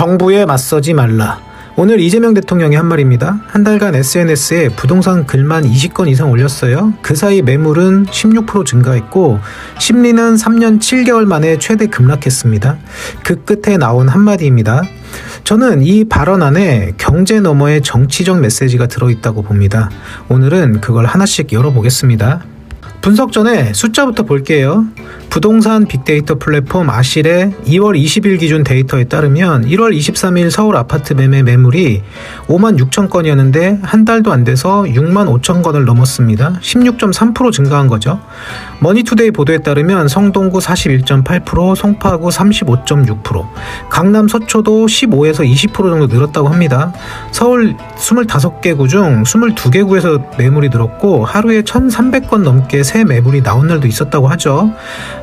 정부에 맞서지 말라. 오늘 이재명 대통령이 한 말입니다. 한 달간 SNS에 부동산 글만 20건 이상 올렸어요. 그 사이 매물은 16% 증가했고 심리는 3년 7개월 만에 최대 급락했습니다. 그 끝에 나온 한마디입니다. 저는 이 발언 안에 경제 너머의 정치적 메시지가 들어있다고 봅니다. 오늘은 그걸 하나씩 열어보겠습니다. 분석 전에 숫자부터 볼게요. 부동산 빅데이터 플랫폼 아실의 2월 20일 기준 데이터에 따르면 1월 23일 서울 아파트 매매 매물이 5만 6천 건이었는데 한 달도 안 돼서 6만 5천 건을 넘었습니다. 16.3% 증가한 거죠. 머니투데이 보도에 따르면 성동구 41.8%, 송파구 35.6%, 강남 서초도 15에서 20% 정도 늘었다고 합니다. 서울 25개 구 중 22개 구에서 매물이 늘었고 하루에 1,300건 넘게 새 매물이 나온 날도 있었다고 하죠.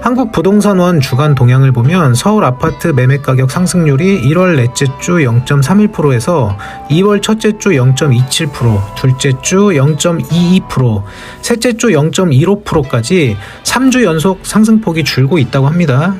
한국부동산원 주간 동향을 보면 서울 아파트 매매 가격 상승률이 1월 넷째 주 0.31%에서 2월 첫째 주 0.27%, 둘째 주 0.22%, 셋째 주 0.15%까지 3주 연속 상승폭이 줄고 있다고 합니다.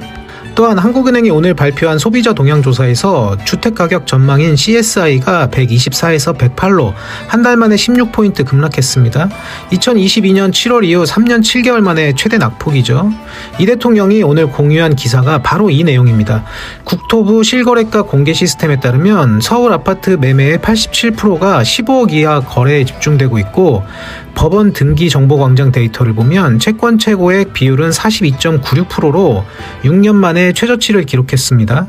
또한 한국은행이 오늘 발표한 소비자 동향 조사에서 주택가격 전망인 CSI가 124에서 108로 한 달 만에 16포인트 급락했습니다. 2022년 7월 이후 3년 7개월 만에 최대 낙폭이죠. 이 대통령이 오늘 공유한 기사가 바로 이 내용입니다. 국토부 실거래가 공개 시스템에 따르면 서울 아파트 매매의 87%가 15억 이하 거래에 집중되고 있고 법원 등기 정보광장 데이터를 보면 채권 최고액 비율은 42.96%로 6년 만에 최저치를 기록했습니다.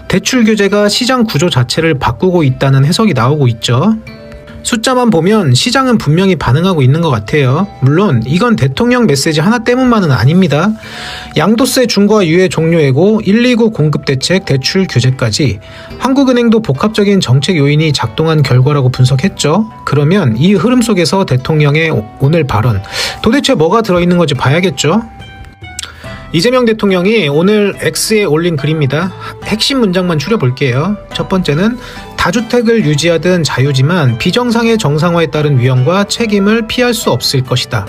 대출 규제가 시장 구조 자체를 바꾸고 있다는 해석이 나오고 있죠. 숫자만 보면 시장은 분명히 반응하고 있는 것 같아요. 물론 이건 대통령 메시지 하나 때문만은 아닙니다. 양도세 중과 유예 종료예고 129 공급대책 대출 규제까지 한국은행도 복합적인 정책 요인이 작동한 결과라고 분석했죠. 그러면 이 흐름 속에서 대통령의 오늘 발언 도대체 뭐가 들어있는 건지 봐야겠죠. 이재명 대통령이 오늘 X에 올린 글입니다. 핵심 문장만 추려볼게요. 첫 번째는 다주택을 유지하든 자유지만 비정상의 정상화에 따른 위험과 책임을 피할 수 없을 것이다.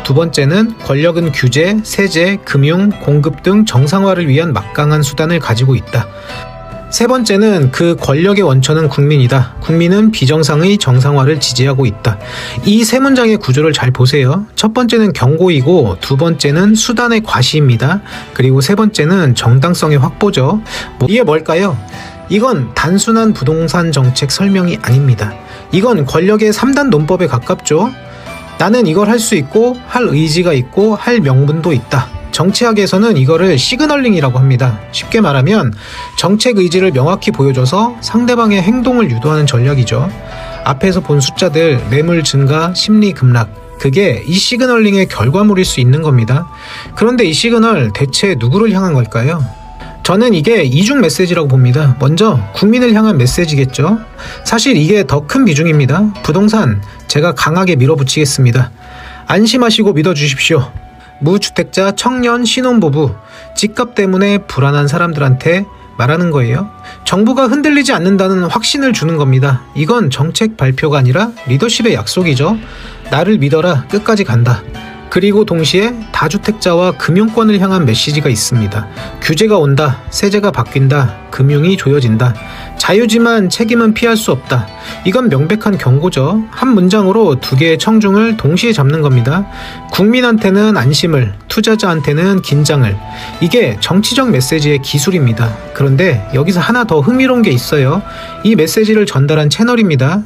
두 번째는 권력은 규제, 세제, 금융, 공급 등 정상화를 위한 막강한 수단을 가지고 있다. 세 번째는 그 권력의 원천은 국민이다. 국민은 비정상의 정상화를 지지하고 있다. 이 세 문장의 구조를 잘 보세요. 첫 번째는 경고이고 두 번째는 수단의 과시입니다. 그리고 세 번째는 정당성의 확보죠. 이게 뭘까요? 이건 단순한 부동산 정책 설명이 아닙니다. 이건 권력의 3단 논법에 가깝죠. 나는 이걸 할 수 있고 할 의지가 있고 할 명분도 있다. 정치학에서는 이거를 시그널링이라고 합니다. 쉽게 말하면 정책 의지를 명확히 보여줘서 상대방의 행동을 유도하는 전략이죠. 앞에서 본 숫자들 매물 증가, 심리 급락 그게 이 시그널링의 결과물일 수 있는 겁니다. 그런데 이 시그널 대체 누구를 향한 걸까요? 저는 이게 이중 메시지라고 봅니다. 먼저 국민을 향한 메시지겠죠. 사실 이게 더 큰 비중입니다. 부동산 제가 강하게 밀어붙이겠습니다. 안심하시고 믿어주십시오. 무주택자, 청년, 신혼부부, 집값 때문에 불안한 사람들한테 말하는 거예요. 정부가 흔들리지 않는다는 확신을 주는 겁니다. 이건 정책 발표가 아니라 리더십의 약속이죠. 나를 믿어라, 끝까지 간다. 그리고 동시에 다주택자와 금융권을 향한 메시지가 있습니다. 규제가 온다, 세제가 바뀐다, 금융이 조여진다. 자유지만 책임은 피할 수 없다. 이건 명백한 경고죠. 한 문장으로 두 개의 청중을 동시에 잡는 겁니다. 국민한테는 안심을, 투자자한테는 긴장을. 이게 정치적 메시지의 기술입니다. 그런데 여기서 하나 더 흥미로운 게 있어요. 이 메시지를 전달한 채널입니다.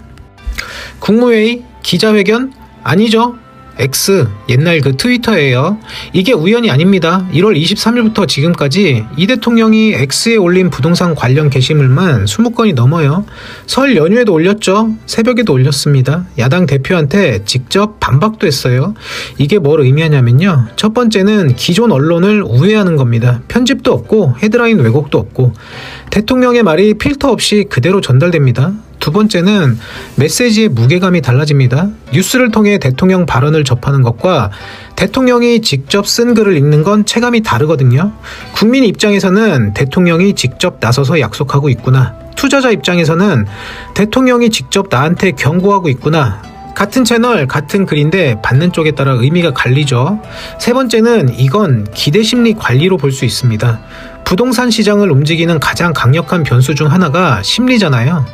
국무회의, 기자회견? 아니죠. X, 옛날 그 트위터예요. 이게 우연이 아닙니다. 1월 23일부터 지금까지 이 대통령이 X에 올린 부동산 관련 게시물만 20건이 넘어요. 설 연휴에도 올렸죠. 새벽에도 올렸습니다. 야당 대표한테 직접 반박도 했어요. 이게 뭘 의미하냐면요. 첫 번째는 기존 언론을 우회하는 겁니다. 편집도 없고 헤드라인 왜곡도 없고 대통령의 말이 필터 없이 그대로 전달됩니다. 두 번째는 메시지의 무게감이 달라집니다. 뉴스를 통해 대통령 발언을 접하는 것과 대통령이 직접 쓴 글을 읽는 건 체감이 다르거든요. 국민 입장에서는 대통령이 직접 나서서 약속하고 있구나. 투자자 입장에서는 대통령이 직접 나한테 경고하고 있구나. 같은 채널, 같은 글인데 받는 쪽에 따라 의미가 갈리죠. 세 번째는 이건 기대심리 관리로 볼 수 있습니다. 부동산 시장을 움직이는 가장 강력한 변수 중 하나가 심리잖아요.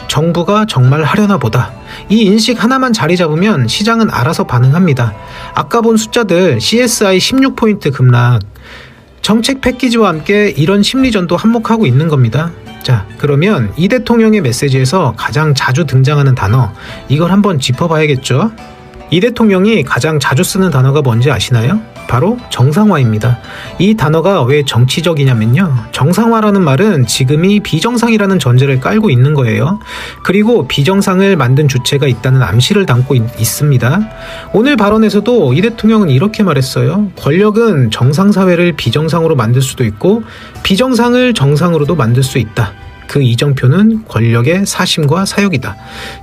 정부가 정말 하려나 보다. 이 인식 하나만 자리 잡으면 시장은 알아서 반응합니다. 아까 본 숫자들 CSI 16포인트 급락, 정책 패키지와 함께 이런 심리전도 한몫하고 있는 겁니다. 자, 그러면 이 대통령의 메시지에서 가장 자주 등장하는 단어, 이걸 한번 짚어봐야겠죠? 이 대통령이 가장 자주 쓰는 단어가 뭔지 아시나요? 바로 정상화입니다. 이 단어가 왜 정치적이냐면요. 정상화라는 말은 지금이 비정상이라는 전제를 깔고 있는 거예요. 그리고 비정상을 만든 주체가 있다는 암시를 담고 있습니다. 오늘 발언에서도 이 대통령은 이렇게 말했어요. 권력은 정상사회를 비정상으로 만들 수도 있고 비정상을 정상으로도 만들 수 있다. 그 이정표는 권력의 사심과 사욕이다.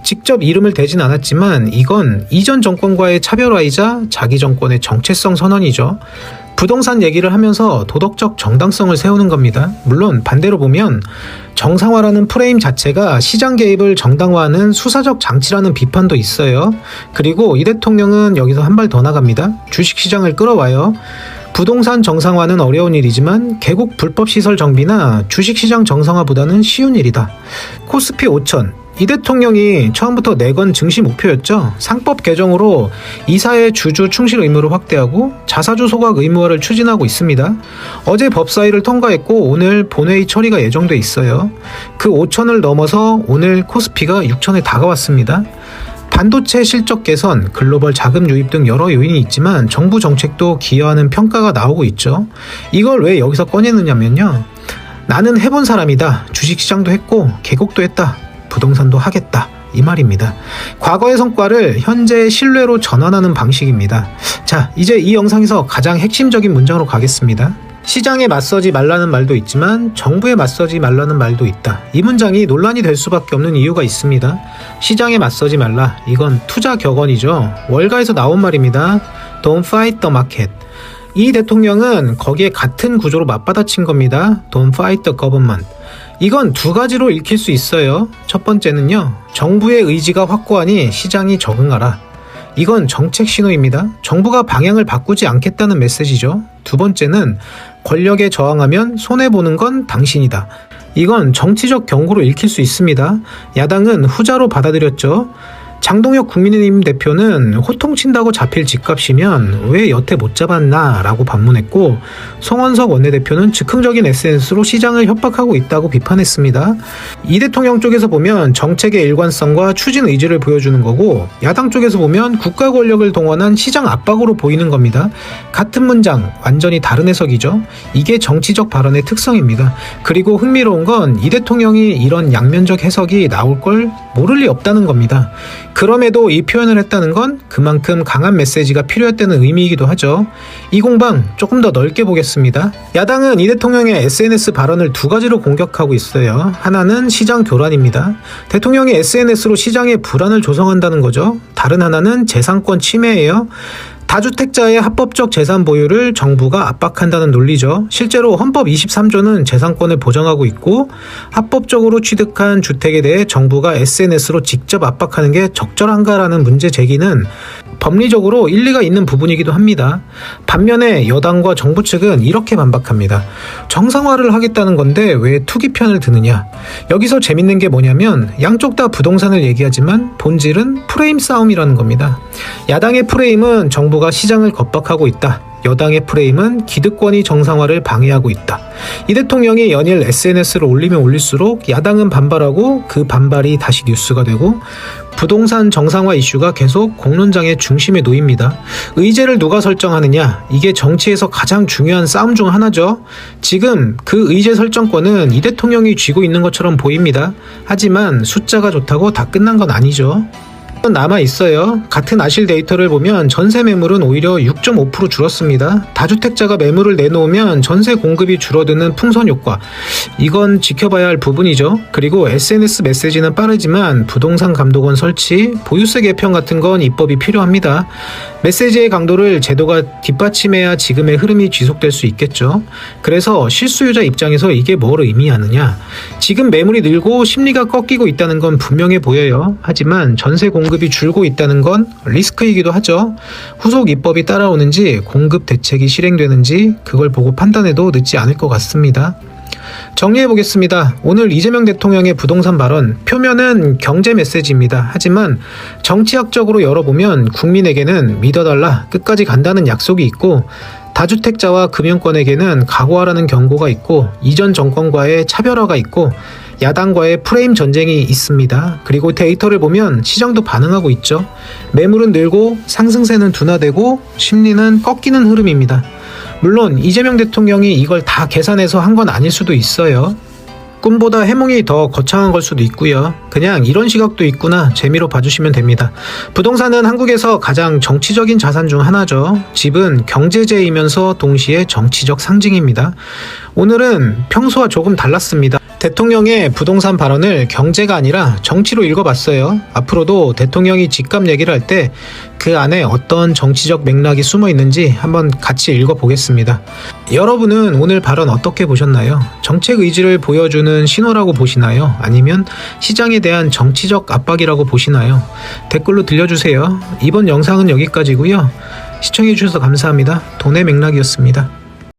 직접 이름을 대진 않았지만 이건 이전 정권과의 차별화이자 자기 정권의 정체성 선언이죠. 부동산 얘기를 하면서 도덕적 정당성을 세우는 겁니다. 물론 반대로 보면 정상화라는 프레임 자체가 시장 개입을 정당화하는 수사적 장치라는 비판도 있어요. 그리고 이 대통령은 여기서 한 발 더 나갑니다. 주식시장을 끌어와요. 부동산 정상화는 어려운 일이지만 개국 불법시설 정비나 주식시장 정상화보다는 쉬운 일이다. 코스피 5천, 이 대통령이 처음부터 내건 증시 목표였죠. 상법 개정으로 이사의 주주 충실 의무를 확대하고 자사주 소각 의무화를 추진하고 있습니다. 어제 법사위를 통과했고 오늘 본회의 처리가 예정돼 있어요. 그 5천을 넘어서 오늘 코스피가 6천에 다가왔습니다. 반도체 실적 개선, 글로벌 자금 유입 등 여러 요인이 있지만 정부 정책도 기여하는 평가가 나오고 있죠. 이걸 왜 여기서 꺼내느냐면요. 나는 해본 사람이다. 주식시장도 했고 개국도 했다. 부동산도 하겠다. 이 말입니다. 과거의 성과를 현재의 신뢰로 전환하는 방식입니다. 자, 이제 이 영상에서 가장 핵심적인 문장으로 가겠습니다. 시장에 맞서지 말라는 말도 있지만 정부에 맞서지 말라는 말도 있다. 이 문장이 논란이 될 수밖에 없는 이유가 있습니다. 시장에 맞서지 말라. 이건 투자 격언이죠. 월가에서 나온 말입니다. Don't fight the market. 이 대통령은 거기에 같은 구조로 맞받아친 겁니다. Don't fight the government. 이건 두 가지로 읽힐 수 있어요. 첫 번째는요. 정부의 의지가 확고하니 시장이 적응하라. 이건 정책 신호입니다. 정부가 방향을 바꾸지 않겠다는 메시지죠. 두 번째는 권력에 저항하면 손해보는 건 당신이다. 이건 정치적 경고로 읽힐 수 있습니다. 야당은 후자로 받아들였죠. 장동혁 국민의힘 대표는 호통친다고 잡힐 집값이면 왜 여태 못 잡았나 라고 반문했고, 송원석 원내대표는 즉흥적인 SNS로 시장을 협박하고 있다고 비판했습니다. 이 대통령 쪽에서 보면 정책의 일관성과 추진 의지를 보여주는 거고, 야당 쪽에서 보면 국가 권력을 동원한 시장 압박으로 보이는 겁니다. 같은 문장 완전히 다른 해석이죠. 이게 정치적 발언의 특성입니다. 그리고 흥미로운 건 이 대통령이 이런 양면적 해석이 나올 걸 모를 리 없다는 겁니다. 그럼에도 이 표현을 했다는 건 그만큼 강한 메시지가 필요했다는 의미이기도 하죠. 이 공방 조금 더 넓게 보겠습니다. 야당은 이 대통령의 SNS 발언을 두 가지로 공격하고 있어요. 하나는 시장 교란입니다. 대통령이 SNS로 시장의 불안을 조성한다는 거죠. 다른 하나는 재산권 침해예요. 다주택자의 합법적 재산 보유를 정부가 압박한다는 논리죠. 실제로 헌법 23조는 재산권을 보장하고 있고 합법적으로 취득한 주택에 대해 정부가 SNS로 직접 압박하는 게 적절한가라는 문제 제기는 법리적으로 일리가 있는 부분이기도 합니다. 반면에 여당과 정부 측은 이렇게 반박합니다. 정상화를 하겠다는 건데 왜 투기 편을 드느냐. 여기서 재밌는 게 뭐냐면 양쪽 다 부동산을 얘기하지만 본질은 프레임 싸움이라는 겁니다. 야당의 프레임은 정부가 시장을 겁박하고 있다. 여당의 프레임은 기득권이 정상화를 방해하고 있다. 이 대통령이 연일 SNS를 올리면 올릴수록 야당은 반발하고 그 반발이 다시 뉴스가 되고 부동산 정상화 이슈가 계속 공론장의 중심에 놓입니다. 의제를 누가 설정하느냐, 이게 정치에서 가장 중요한 싸움 중 하나죠. 지금 그 의제 설정권은 이 대통령이 쥐고 있는 것처럼 보입니다. 하지만 숫자가 좋다고 다 끝난 건 아니죠. 남아 있어요. 같은 아실 데이터를 보면 전세 매물은 오히려 6.5% 줄었습니다. 다주택자가 매물을 내놓으면 전세 공급이 줄어드는 풍선 효과. 이건 지켜봐야 할 부분이죠. 그리고 SNS 메시지는 빠르지만 부동산 감독원 설치, 보유세 개편 같은 건 입법이 필요합니다. 메시지의 강도를 제도가 뒷받침해야 지금의 흐름이 지속될 수 있겠죠. 그래서 실수요자 입장에서 이게 뭘 의미하느냐. 지금 매물이 늘고 심리가 꺾이고 있다는 건 분명해 보여요. 하지만 전세 공급이 줄고 있다는 건 리스크이기도 하죠. 후속 입법이 따라오는지 공급 대책이 실행되는지 그걸 보고 판단해도 늦지 않을 것 같습니다. 정리해보겠습니다. 오늘 이재명 대통령의 부동산 발언, 표면은 경제 메시지입니다. 하지만 정치학적으로 열어보면 국민에게는 믿어달라, 끝까지 간다는 약속이 있고, 다주택자와 금융권에게는 각오하라는 경고가 있고, 이전 정권과의 차별화가 있고, 야당과의 프레임 전쟁이 있습니다. 그리고 데이터를 보면 시장도 반응하고 있죠. 매물은 늘고 상승세는 둔화되고 심리는 꺾이는 흐름입니다. 물론 이재명 대통령이 이걸 다 계산해서 한 건 아닐 수도 있어요. 꿈보다 해몽이 더 거창한 걸 수도 있고요. 그냥 이런 시각도 있구나 재미로 봐주시면 됩니다. 부동산은 한국에서 가장 정치적인 자산 중 하나죠. 집은 경제재이면서 동시에 정치적 상징입니다. 오늘은 평소와 조금 달랐습니다. 대통령의 부동산 발언을 경제가 아니라 정치로 읽어봤어요. 앞으로도 대통령이 집값 얘기를 할 때 그 안에 어떤 정치적 맥락이 숨어 있는지 한번 같이 읽어보겠습니다. 여러분은 오늘 발언 어떻게 보셨나요? 정책 의지를 보여주는 신호라고 보시나요? 아니면 시장에 대한 정치적 압박이라고 보시나요? 댓글로 들려주세요. 이번 영상은 여기까지고요. 시청해주셔서 감사합니다. 돈의 맥락이었습니다.